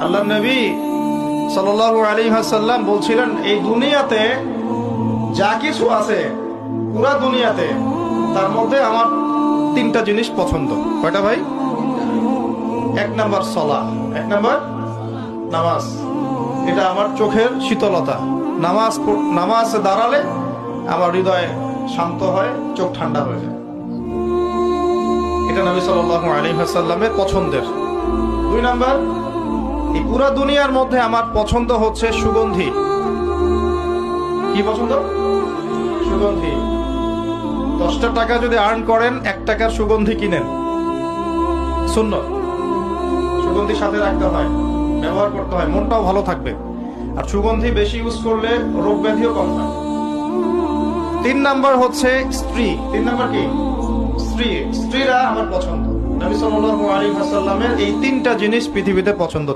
আল্লাহ নবী সাল্লাল্লাহু আলাইহি ওয়াসাল্লাম বলছিলেন, এই দুনিয়াতে যা কিছু আছে, পুরা দুনিয়াতে, তার মধ্যে আমার তিনটা জিনিস পছন্দ। কয়টা ভাই? এক নাম্বার সালাহ, এক নাম্বার নামাজ। এটা আমার চোখের শীতলতা। নামাজে দাঁড়ালে আমার হৃদয় শান্ত হয়, চোখ ঠান্ডা হয়ে যায়। এটা নবী সাল্লাল্লাহু আলাইহি ওয়াসাল্লামের পছন্দের। দুই নাম্বার, এই পুরা দুনিয়ার মধ্যে আমার পছন্দ হচ্ছে সুগন্ধি। কি পছন্দ? সুগন্ধি। 10টা টাকা যদি আর্ন করেন, 1 টাকার সুগন্ধি কিনেন, সুন্নাত। সুগন্ধি সাথে রাখতে হয়, ব্যবহার করতে হয়, মনটাও ভালো থাকবে। আর সুগন্ধি বেশি ইউজ করলে রোগ ব্যাধিও কম হয়। 3 নাম্বার হচ্ছে স্ত্রী। 3 নাম্বার কি? স্ত্রী। স্ত্রীরা আমার পছন্দ। নবী সাল্লাল্লাহু আলাইহি ওয়াসাল্লামের এই 3টা জিনিস পৃথিবীতে পছন্দ।